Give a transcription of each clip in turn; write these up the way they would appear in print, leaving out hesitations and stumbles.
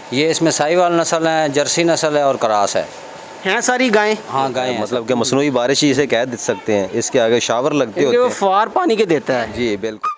ये इसमें साहिवाल नस्ल है, जर्सी नस्ल है और क्रास है सारी गायें। हाँ गाय हैं। मतलब कि मसनूई बारिश ही इसे कह सकते हैं, इसके आगे शावर लगते इनके होते वो हैं। फुहार पानी के देता है। जी बिल्कुल।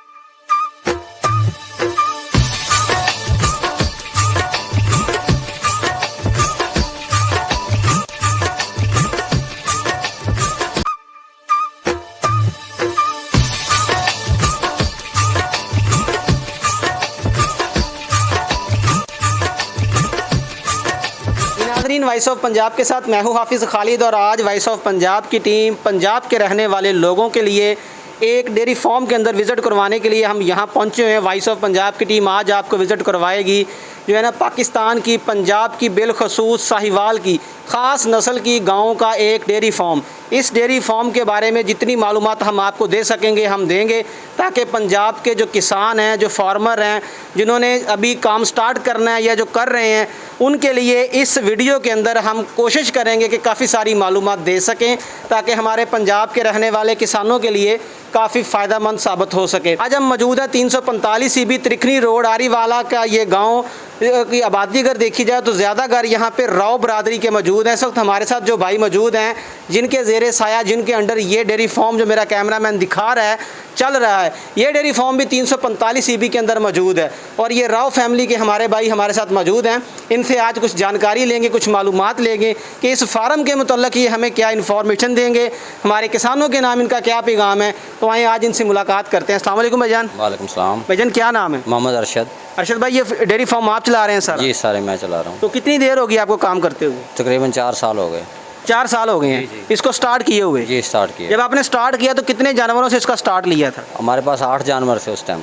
नाज़रीन, वॉइस ऑफ पंजाब के साथ मैं हूँ हाफिज़ खालिद और आज वॉइस ऑफ पंजाब की टीम पंजाब के रहने वाले लोगों के लिए एक डेयरी फार्म के अंदर विज़िट करवाने के लिए हम यहाँ पहुँचे हुए हैं। वॉइस ऑफ पंजाब की टीम आज आपको विज़िट करवाएगी जो है ना पाकिस्तान की, पंजाब की, बिलखसूस साहिवाल की ख़ास नस्ल की गायों का एक डेयरी फार्म। इस डेयरी फार्म के बारे में जितनी मालूमात हम आपको दे सकेंगे हम देंगे, ताकि पंजाब के जो किसान हैं, जो फार्मर हैं, जिन्होंने अभी काम स्टार्ट करना है या जो कर रहे हैं, उनके लिए इस वीडियो के अंदर हम कोशिश करेंगे कि काफ़ी सारी मालूमात दे सकें, ताकि हमारे पंजाब के रहने वाले किसानों के लिए काफ़ी फ़ायदेमंद साबित हो सके। आज हम मौजूद है 345 EB त्रिखनी रोड आरीवाला का ये गांव की आबादी अगर देखी जाए तो ज़्यादा घर यहाँ पे राव बरादरी के मौजूद हैं। इस वक्त हमारे साथ जो भाई मौजूद हैं जिनके ज़ेरे साया, जिनके अंडर ये डेयरी फार्म जो मेरा कैमरामैन दिखा रहा है चल रहा है, ये डेयरी फार्म भी 345 EB के अंदर मौजूद है और ये राव फैमिली के हमारे भाई हमारे साथ मौजूद हैं। इनसे आज कुछ जानकारी लेंगे, कुछ मालूमात लेंगे कि इस फार्म के मुतल्लिक़ ये हमें क्या इन्फॉर्मेशन देंगे, हमारे किसानों के नाम इनका क्या पैगाम है। तो आए आज इनसे मुलाकात करते हैं। अस्सलाम वालेकुम भाईजान। वालेकुम सलाम। भाईजान क्या नाम है? मोहम्मद अरशद। अरशद भाई, ये डेयरी फार्म आप चला रहे हैं सर? जी सारे मैं चला रहा हूँ। तो कितनी देर होगी आपको काम करते हुए? तकरीबन 4 साल हो गए। 4 साल हो गए हैं इसको स्टार्ट किए हुए? जी स्टार्ट किया। जब आपने स्टार्ट किया तो कितने जानवरों से इसका स्टार्ट लिया था? हमारे पास 8 जानवर थे उस टाइम।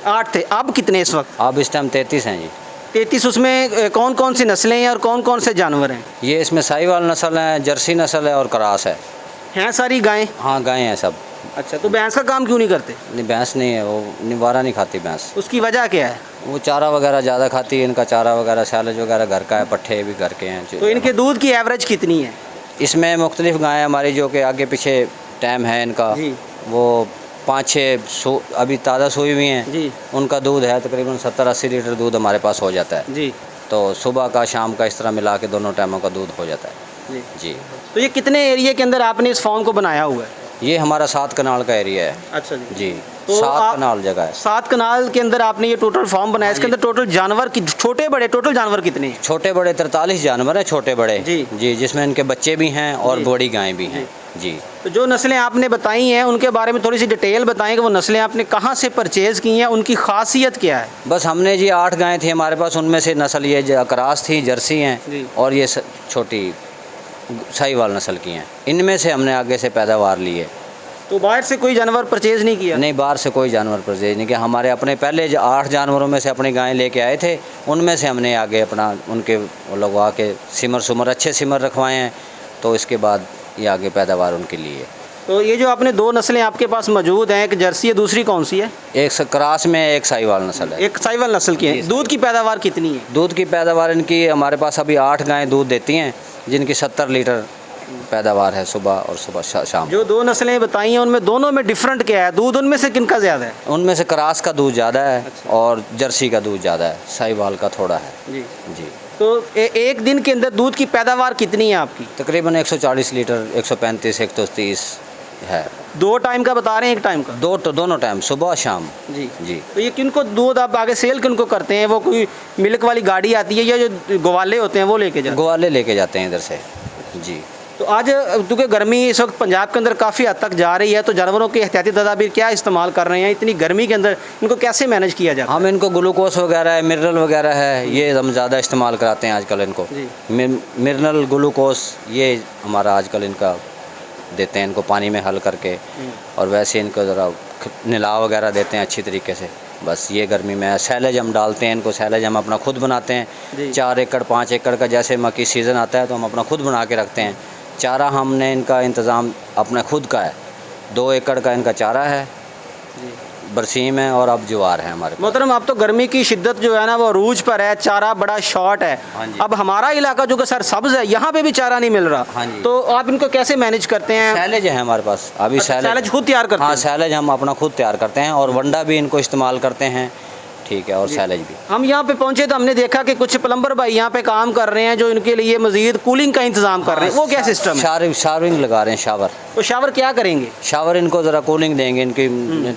8 थे। अब कितने इस वक्त? अब इस टाइम 33 हैं जी। 33। उसमें कौन कौन सी नस्लें हैं और कौन कौन से जानवर हैं? ये इसमें साहिवाल नस्ल है, जर्सी नस्ल है और क्रास है सारी गायें? हाँ गाय हैं सब। अच्छा, तो भैंस का काम क्यों नहीं करते? नहीं भैंस नहीं है, वो निवारा नहीं खाती भैंस। उसकी वजह क्या है? वो चारा वगैरह ज़्यादा खाती है। इनका चारा वगैरह सैलेज वगैरह घर का है, पट्ठे भी घर के हैं। तो इनके दूध की एवरेज कितनी है? इसमें मुख्तलिफ गायें हमारी जो कि आगे पीछे टाइम है इनका जी। वो 5-6 अभी ताज़ा सोई हुई हैं जी। उनका दूध है तकरीबन 70-80 लीटर दूध हमारे पास हो जाता है जी। तो सुबह का शाम का इस तरह मिला के दोनों टाइमों का दूध हो जाता है जी। जी। तो ये कितने एरिया के अंदर आपने इस फार्म को बनाया हुआ है? ये हमारा 7 कनाल का एरिया है। अच्छा जी। जी तो 7 कनाल जगह है। 7 कनाल के अंदर आपने ये टोटल फार्म बनाया। इसके अंदर टोटल जानवर छोटे बड़े टोटल जानवर कितने हैं? छोटे बड़े 43 जानवर हैं, छोटे बड़े जी। जी, जिसमें इनके बच्चे भी हैं और जी। बड़ी गायें भी हैं जी। तो जो नस्लें आपने बताई हैं उनके बारे में थोड़ी सी डिटेल बताएं कि वो नस्लें आपने कहाँ से परचेज़ की हैं, उनकी खासियत क्या है? बस हमने जी 8 गायें थी हमारे पास, उनमें से नस्ल ये क्रास थी, जर्सी हैं जी। और ये छोटी साहिवाल नस्ल की हैं। इनमें से हमने आगे से पैदावार ली है। तो बाहर से कोई जानवर परचेज़ नहीं किया? नहीं, बाहर से कोई जानवर परचेज नहीं किया। हमारे अपने पहले 8 जानवरों में से अपनी गायें लेके आए थे, उनमें से हमने आगे अपना उनके लगवा के सिमर अच्छे सिमर रखवाए हैं, तो इसके बाद ये आगे पैदावार उनके लिए। तो ये जो आपने 2 नस्लें आपके पास मौजूद हैं, एक जर्सी है, दूसरी कौन सी है? एक क्रास में एक साहिवाल नस्ल है। एक साहिवाल नस्ल की है। दूध की पैदावार कितनी है? दूध की पैदावार इनकी हमारे पास अभी 8 गायें दूध देती हैं, जिनकी 70 लीटर पैदावार है सुबह और सुबह शाम। जो 2 नस्लें बताई हैं उनमें दोनों में डिफरेंट क्या है? दूध उनमें से किनका ज़्यादा है? उनमें से क्रास का दूध ज़्यादा है और जर्सी का दूध ज़्यादा है, साहिवाल का थोड़ा है जी। जी। तो एक दिन के अंदर दूध की पैदावार कितनी है आपकी? तकरीबन 140 लीटर, 135, 130 है। 2 टाइम का बता रहे हैं, 1 टाइम का? दोनों टाइम, सुबह शाम जी। जी। तो ये किनको दूध आप आगे सेल किनको करते हैं? वो कोई मिल्क वाली गाड़ी आती है या जो ग्वाले होते हैं वो लेके जाते हैं? ग्वाले लेके जाते हैं इधर से जी। तो आज क्योंकि गर्मी इस वक्त पंजाब के अंदर काफ़ी हद तक जा रही है, तो जानवरों की एहतियाती तदाबीर क्या इस्तेमाल कर रहे हैं? इतनी गर्मी के अंदर इनको कैसे मैनेज किया जाता है? हम इनको ग्लूकोस वगैरह है, मिनरल वगैरह है, ये हम ज़्यादा इस्तेमाल कराते हैं आजकल इनको। मिनरल ग्लूकोस ये हमारा आजकल इनका देते हैं, इनको पानी में हल करके, और वैसे इनको ज़रा नला वगैरह देते हैं अच्छी तरीके से। बस ये गर्मी में सैलेज हम डालते हैं इनको, सैलेज हम अपना खुद बनाते हैं। 4 एकड़ 5 एकड़ का जैसे मक्की सीज़न आता है तो हम अपना खुद बना के रखते हैं। चारा हमने इनका इंतज़ाम अपना खुद का है। 2 एकड़ का इनका चारा है, बरसीम है और अब ज्वार है हमारे। मोहतरम, अब तो गर्मी की शिद्दत जो है ना वो अरूज पर है, चारा बड़ा शॉर्ट है। हाँ जी। अब हमारा इलाका जो कि सर सब्ज़ है, यहाँ पे भी चारा नहीं मिल रहा। हाँ जी। तो आप इनको कैसे मैनेज करते हैं? सैलेज है हमारे पास अभी। सैलेज खुद तैयार करते हाँ, हैं? सैलेज हम अपना खुद तैयार करते हैं और वंडा भी इनको इस्तेमाल करते हैं। ठीक है और सैलेज भी। हम यहाँ पे पहुँचे तो हमने देखा कि कुछ प्लम्बर भाई यहाँ पे काम कर रहे हैं जो इनके लिए मजीद कूलिंग का इंतजाम कर रहे हैं, वो क्या सिस्टम है? शावरिंग लगा रहे हैं, शावर। तो शावर क्या करेंगे? शावर इनको ज़रा कूलिंग देंगे, इनकी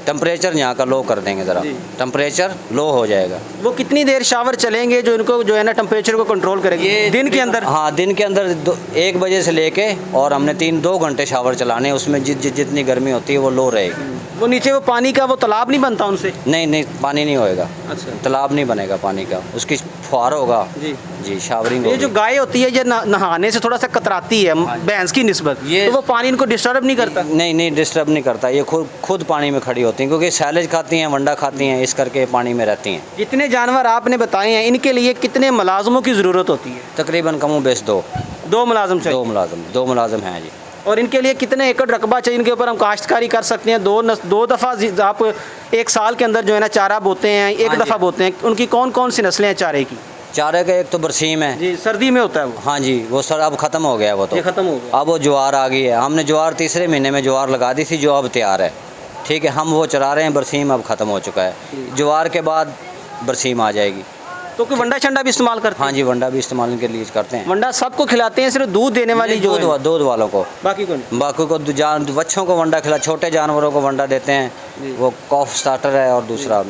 टेम्परेचर यहाँ का लो कर देंगे, ज़रा टेम्परेचर लो हो जाएगा। वो कितनी देर शावर चलेंगे जो इनको जो है ना टेम्परेचर को कंट्रोल करेंगे दिन के अंदर? हाँ, दिन के अंदर 1 बजे से लेके और हमने 2 घंटे शावर चलाने हैं, उसमें जितनी गर्मी होती है वो लो रहेगी। वो नीचे वो पानी का वो तालाब नहीं बनता उनसे? नहीं, पानी नहीं होएगा। अच्छा, तालाब नहीं बनेगा पानी का, उसकी फुहार होगा जी, शावरिंग। ये जो गाय होती है ये नहाने से थोड़ा सा कतराती है भैंस की निस्बत, ये तो वो पानी इनको डिस्टर्ब नहीं करता? नहीं, डिस्टर्ब नहीं करता, ये खुद पानी में खड़ी होती हैं, क्योंकि सैलेज खाती हैं, वंडा खाती हैं, इस करके पानी में रहती हैं। जितने जानवर आपने बताए हैं इनके लिए कितने मुलाजमों की ज़रूरत होती है? तकरीबन कमो बेश 2 मुलाजम चाहिए। 2 मुलाजम हैं जी। और इनके लिए कितने एकड़ रकबा चाहिए इनके ऊपर हम काश्तकारी कर सकते हैं? 2 दफ़ा आप 1 साल के अंदर जो है ना चारा बोते हैं, एक दफ़ा बोते हैं, उनकी कौन कौन सी नस्लें हैं चारे की? चारे का एक तो बरसीम है जी, सर्दी में होता है वो। हाँ जी, वो सर अब ख़त्म हो गया, वो तो ये ख़त्म हो गया। अब वो ज्वार आ गई है। हमने ज्वार 3रे महीने में ज्वार लगा दी थी, जो अब तैयार है, ठीक है, हम वो चला रहे हैं। बरसीम अब ख़त्म हो चुका है, ज्वार के बाद बरसीम आ जाएगी। तो कोई वंडा शंडा भी इस्तेमाल करते हैं? हाँ जी, वंडा भी इस्तेमाल के लिए करते हैं। वंडा सबको खिलाते हैं, सिर्फ दूध देने वाली जो है? दूध वालों को, बाकी को नहीं? बाकी को बच्चों को वंडा खिला, छोटे जानवरों को वंडा देते हैं, वो कॉफ स्टार्टर है और दूसरा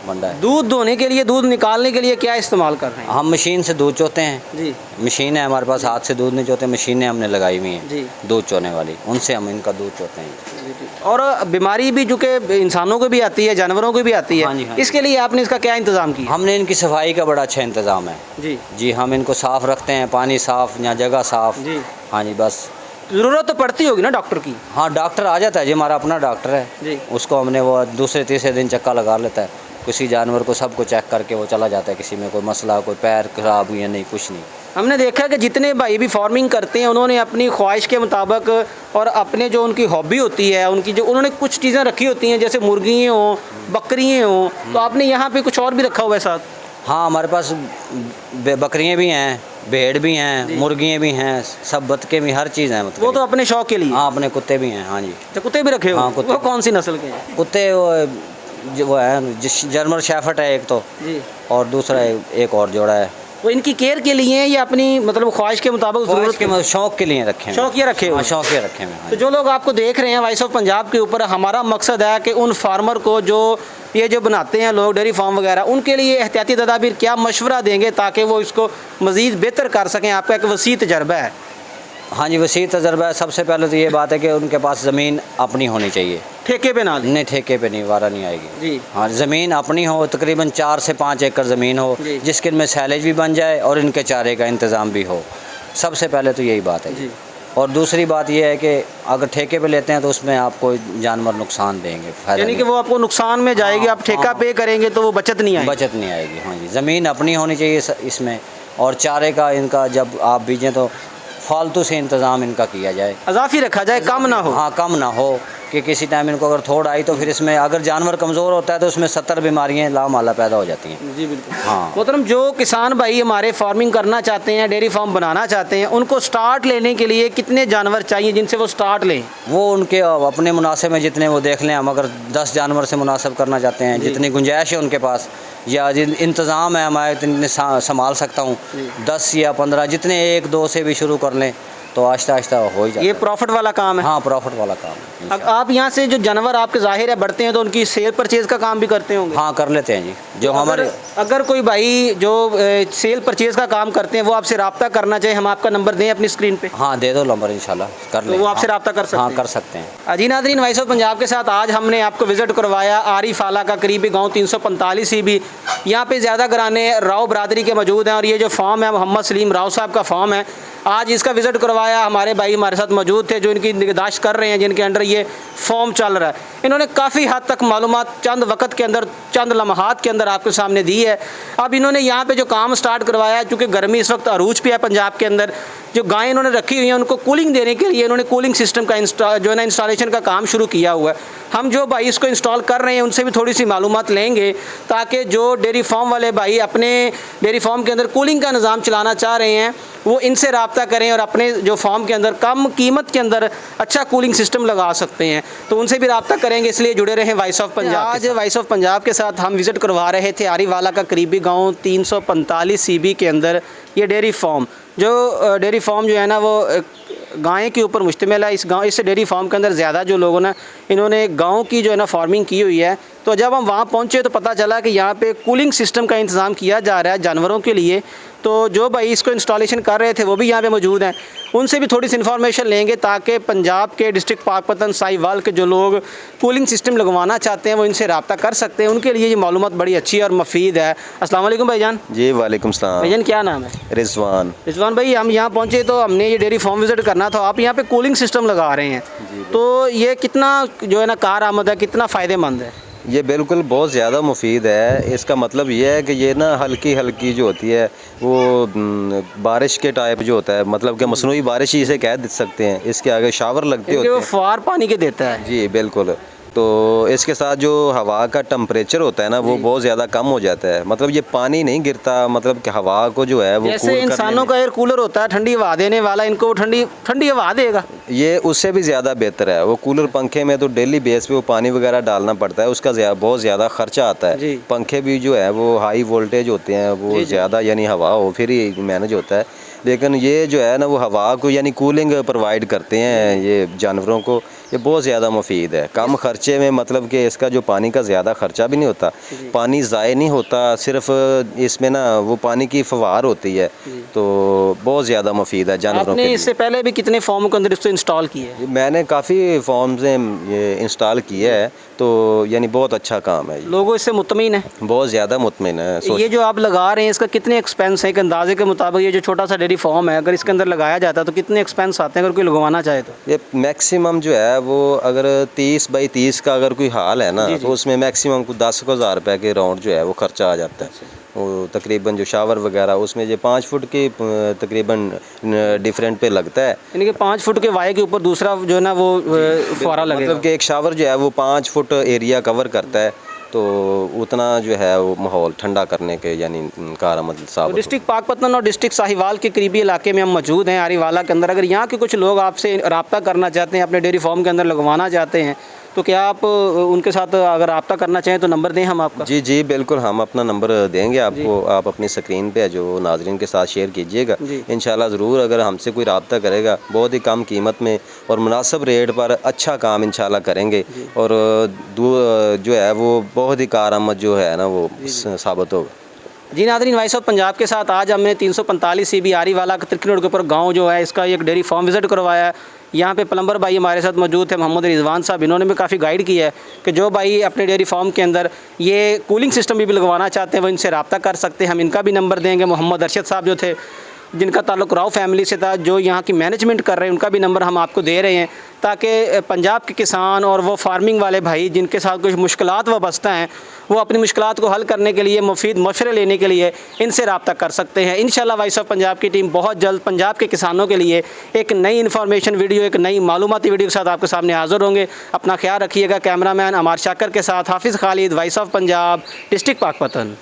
वंडा है। दूध दोने के लिए, दूध निकालने के लिए क्या इस्तेमाल कर रहे हैं? हम मशीन से दूध चोते हैं जी। मशीन है हमारे पास, हाथ से दूध नहीं चोते, मशीनें हमने लगाई हुई हैं जी, दूध चोने वाली, उनसे हम इनका दूध चोते हैं। और बीमारी भी जो कि इंसानों को भी आती है, जानवरों को भी आती है, हाँ जी, हाँ जी। इसके लिए आपने इसका क्या इंतज़ाम किया? हमने इनकी सफाई का बड़ा अच्छा इंतज़ाम है जी, हम इनको साफ़ रखते हैं, पानी साफ़, यहाँ जगह साफ़ जी। हाँ जी, बस। ज़रूरत तो पड़ती होगी ना डॉक्टर की? हाँ, डॉक्टर आ जाता है जी, हमारा अपना डॉक्टर है जी। उसको हमने वो 2-3 दिन चक्का लगा लेता है, किसी जानवर को सबको चेक करके वो चला जाता है, किसी में कोई मसला, कोई पैर खराब हुई है, नहीं, कुछ नहीं। हमने देखा कि जितने भाई भी फार्मिंग करते हैं उन्होंने अपनी ख्वाहिश के मुताबिक और अपने जो उनकी हॉबी होती है, उनकी जो उन्होंने कुछ चीज़ें रखी होती हैं, जैसे मुर्गियाँ हों, बकरियाँ हों, तो आपने यहाँ पे कुछ और भी रखा हुआ है साथ? हाँ, हमारे पास बकरियाँ भी हैं, भेड़ भी हैं, मुर्गियाँ भी हैं, सब बतखे भी, हर चीज़ है मतलब। वो तो अपने शौक के लिए? हाँ, अपने कुत्ते भी हैं। हाँ जी, तो कुत्ते भी रखे हो? हाँ, कुत्ते। वो कौन सी नस्ल के हैं? कुत्ते वो है जर्मन शेफर्ड है एक तो, जी, और दूसरा एक और जोड़ा है। वो इनकी केयर के लिए है या अपनी मतलब ख्वाहिश के मुताबिक ज़रूरत के? शौक के लिए रखे हैं। शौकिया रखे हुए? हाँ, शौकिया रखे हुए। तो जो लोग आपको देख रहे हैं वॉइस ऑफ पंजाब के ऊपर, हमारा मकसद है कि उन फार्मर को जो ये जो बनाते हैं लोग डेयरी फार्म वगैरह, उनके लिए एहतियाती तदाबीर क्या मशवरा देंगे ताकि वो इसको मज़ीद बेहतर कर सकें? आपका एक वसी तजर्बा है। हाँ जी, वसी तजर्बा है। सबसे पहले तो ये बात है कि उनके पास ज़मीन अपनी होनी चाहिए, ठेके पे ना लें। नहीं, ठेके पे नहीं, वारा नहीं आएगी जी। हाँ, ज़मीन अपनी हो, तकरीबन 4 से 5 एकड़ ज़मीन हो, जिसके इनमें सैलेज भी बन जाए और इनके चारे का इंतज़ाम भी हो। सबसे पहले तो यही बात है जी। और दूसरी बात यह है कि अगर ठेके पे लेते हैं तो उसमें आपको जानवर नुकसान देंगे, फायदा यानी कि नहीं। वो आपको नुकसान में जाएगी, आप ठेका पे करेंगे तो वो बचत नहीं आएगी। बचत नहीं आएगी। हाँ जी, ज़मीन अपनी होनी चाहिए इसमें, और चारे का इनका जब आप बीजें तो फालतू से इंतज़ाम इनका किया जाए, अजाफी रखा जाए, कम ना हो। हाँ, कम ना हो कि किसी टाइम इनको अगर थोड़ा आई तो फिर इसमें अगर जानवर कमज़ोर होता है तो उसमें 70 बीमारियाँ लामाला पैदा हो जाती हैं। जी बिल्कुल। हाँ, मोहतरम, जो किसान भाई हमारे फार्मिंग करना चाहते हैं, डेयरी फार्म बनाना चाहते हैं, उनको स्टार्ट लेने के लिए कितने जानवर चाहिए जिनसे वो स्टार्ट लें? वो उनके अपने मुनासिब में जितने वो देख लें। हम अगर 10 जानवर से मुनासिब करना चाहते हैं, जितनी गुंजाइश है उनके पास या इंतज़ाम है हमारे, इतने संभाल सकता हूँ, 10 या 15, जितने 1-2 से भी शुरू कर लें तो आहिस्ता आहिस्ता हो ही जाता है। ये प्रॉफिट वाला काम है? हाँ, प्रॉफिट वाला काम है। अब आप यहाँ से जो जानवर आपके ज़ाहिर है बढ़ते हैं तो उनकी सेल परचेज़ का काम भी करते होंगे? हाँ, कर लेते हैं जी। जो हमारे अगर कोई भाई जो सेल परचेज़ का काम करते हैं वो आपसे रब्ता करना चाहे, हम आपका नंबर दें अपनी स्क्रीन पे? हाँ, दे दो नंबर, इंशाल्लाह कर लें। वो आपसे रब्ता कर सकते हैं? हाँ, कर सकते हैं। जी नाज़रीन, वॉइस ऑफ पंजाब के साथ आज हमने आपको विज़िट करवाया आरिफ आला का करीबी गांव 345 ईबी। यहाँ पे ज़्यादा घराने राव बरादरी के मौजूद हैं और ये जो फार्म है मोहम्मद सलीम राव साहब का फार्म है। आज इसका विज़िट करवाया, हमारे भाई हमारे साथ मौजूद थे जो इनकी निगहदाश्त कर रहे हैं, जिनके अंडर ये फॉर्म चल रहा है। इन्होंने काफ़ी हद तक मालूमात चंद वक्त के अंदर, चंद लम्हात के अंदर आपके सामने दी है। अब इन्होंने यहाँ पे जो काम स्टार्ट करवाया है, चूँकि गर्मी इस वक्त अरूज पे है पंजाब के अंदर, जो गायें इन्होंने रखी हुई हैं उनको कूलिंग देने के लिए इन्होंने कूलिंग सिस्टम का जो है ना इंस्टॉलेशन का काम शुरू किया हुआ है। हम जो भाई इसको इंस्टॉल कर रहे हैं उनसे भी थोड़ी सी मालूमात लेंगे ताकि जो डेयरी फार्म वाले भाई अपने डेयरी फार्म के अंदर कूलिंग का निज़ाम चलाना चाह रहे हैं वो इनसे रब्ता करें और अपने जो फार्म के अंदर कम कीमत के अंदर अच्छा कूलिंग सिस्टम लगा सकते हैं, तो उनसे भी रब्ता करेंगे। इसलिए जुड़े रहें वॉइस ऑफ पंजाब। आज वॉइस ऑफ पंजाब के साथ हम विज़िट करवा रहे थे आरीवाला का करीबी गाँव 345 CB के अंदर ये डेयरी फार्म जो है ना वो गाय के ऊपर मुश्तमिल है। इस डेयरी फार्म के अंदर ज़्यादा जो लोगों ने इन्होंने गाँव की जो है ना फार्मिंग की हुई है। तो जब हम वहाँ पहुँचे तो पता चला कि यहाँ पे कूलिंग सिस्टम का इंतज़ाम किया जा रहा है जानवरों के लिए। तो जो भाई इसको इंस्टॉलेशन कर रहे थे वो भी यहाँ पे मौजूद हैं, उनसे भी थोड़ी सी इन्फॉर्मेशन लेंगे ताकि पंजाब के डिस्ट्रिक्ट पाकपतन साहिवाल के जो लोग कूलिंग सिस्टम लगवाना चाहते हैं वो इनसे रब्ता कर सकते हैं। उनके लिए ये मालूमात बड़ी अच्छी और मुफीद है। अस्सलाम वालेकुम भाईजान। जी वालेकुम सलाम। भाईजान क्या नाम है? रिजवान भाई, हम यहाँ पहुँचे तो हमने ये डेयरी फार्म विज़िट करना था। आप यहाँ पे कूलिंग सिस्टम लगा रहे हैं, तो ये कितना जो है ना कारआमद है, कितना फ़ायदेमंद है? ये बिल्कुल बहुत ज़्यादा मुफीद है। इसका मतलब ये है कि ये ना हल्की जो होती है वो बारिश के टाइप जो होता है, मतलब कि मसनूई बारिश ही इसे कह सकते हैं। इसके आगे शावर लगते होते हैं, फुहार पानी के देता है। जी बिल्कुल। तो इसके साथ जो हवा का टेम्परेचर होता है ना वो बहुत ज़्यादा कम हो जाता है। मतलब ये पानी नहीं गिरता, मतलब कि हवा को जो है वो जैसे इंसानों का एयर कूलर होता है ठंडी हवा देने वाला, इनको ठंडी हवा देगा। ये उससे भी ज़्यादा बेहतर है। वो कूलर पंखे में तो डेली बेस पे वो पानी वगैरह डालना पड़ता है, उसका बहुत ज़्यादा खर्चा आता है। पंखे भी जो है वो हाई वोल्टेज होते हैं, वो ज़्यादा यानी हवा हो फिर ही मैनेज होता है। लेकिन ये जो है ना वो हवा को यानी कूलिंग प्रोवाइड करते हैं ये जानवरों को। ये बहुत ज़्यादा मुफीद है, कम खर्चे में। मतलब कि इसका जो पानी का ज़्यादा खर्चा भी नहीं होता, पानी ज़ाय नहीं होता, सिर्फ इसमें ना वो पानी की फवार होती है, तो बहुत ज़्यादा मुफीद है जानवरों के लिए। इससे पहले भी कितने फॉर्म के अंदर इसको इंस्टॉल किए हैं? मैंने काफ़ी फॉर्म से ये इंस्टॉल किया है, तो यानी बहुत अच्छा काम है। लोगों इससे मुतमिन है? बहुत ज़्यादा मुतमिन है। ये जो आप लगा रहे हैं इसका कितने एक्सपेंस है? एक अंदाजे के मुताबिक ये जो छोटा सा डेयरी फार्म है अगर इसके अंदर लगाया जाता है तो कितने एक्सपेंस आते हैं अगर कोई लगवाना चाहे तो? ये मैक्सिमम जो है वो अगर 30 बाई 30 का अगर कोई हाल है ना तो उसमें मैक्सिमम को 10,000 रुपये के राउंड जो है वो खर्चा आ जाता है। वो तकरीबन जो शावर वगैरह उसमें जो 5 फुट के तकरीबन डिफरेंट पे लगता है, यानी कि 5 फुट के वायर के ऊपर दूसरा जो है ना वो फुहारा लगेगा। मतलब कि एक शावर जो है वो 5 फुट एरिया कवर करता है, तो उतना जो है वो माहौल ठंडा करने के यानी कारआमद साबित। डिस्ट्रिक्ट पाकपतन और डिस्ट्रिक्ट साहिवाल के करीबी इलाके में हम मौजूद हैं आरीवाला के अंदर। अगर यहाँ के कुछ लोग आपसे रब्ता करना चाहते हैं, अपने डेयरी फार्म के अंदर लगवाना चाहते हैं, तो क्या आप उनके साथ अगर रब्ता करना चाहें तो नंबर दें हम आपका? जी बिल्कुल, हम अपना नंबर देंगे आपको। आप अपनी स्क्रीन पे जो नाजरीन के साथ शेयर कीजिएगा। इंशाल्लाह ज़रूर अगर हमसे कोई रब्ता करेगा बहुत ही कम कीमत में और मुनासिब रेट पर अच्छा काम इंशाल्लाह करेंगे, और जो है वो बहुत ही कारआमद जो है ना वो साबित होगा। जी नाज़रीन, वॉइस ऑफ पंजाब के साथ आज हमने 345 CB आरीवाला के तिरकी रोड के ऊपर गाँव जो है इसका एक डेयरी फार्म विज़िट करवाया है। यहाँ पे प्लम्बर भाई हमारे साथ मौजूद थे, मोहम्मद रिजवान साहब। इन्होंने भी काफ़ी गाइड किया है कि जो भाई अपने डेयरी फार्म के अंदर ये कूलिंग सिस्टम भी लगवाना चाहते हैं वो इनसे रब्ता कर सकते हैं। हम इनका भी नंबर देंगे। मोहम्मद अरशद साहब जो थे जिनका ताल्लुक राव फैमिली से था, जो यहाँ की मैनेजमेंट कर रहे हैं, उनका भी नंबर हम आपको दे रहे हैं ताकि पंजाब के किसान और वो फार्मिंग वाले भाई जिनके साथ कुछ मुश्किलात वाबस्ता हैं वो अपनी मुश्किलात को हल करने के लिए मुफीद मशवरे लेने के लिए इनसे रब्ता कर सकते हैं। इंशाल्लाह वॉइस ऑफ पंजाब की टीम बहुत जल्द पंजाब के किसानों के लिए एक नई इन्फॉर्मेशन वीडियो, एक नई मालूमाती वीडियो के साथ आपके सामने हाज़िर होंगे। अपना ख्याल रखिएगा। कैमरामैन अमार शाकर के साथ हाफिज़ Khalid, voice of Punjab, district Pakpattan.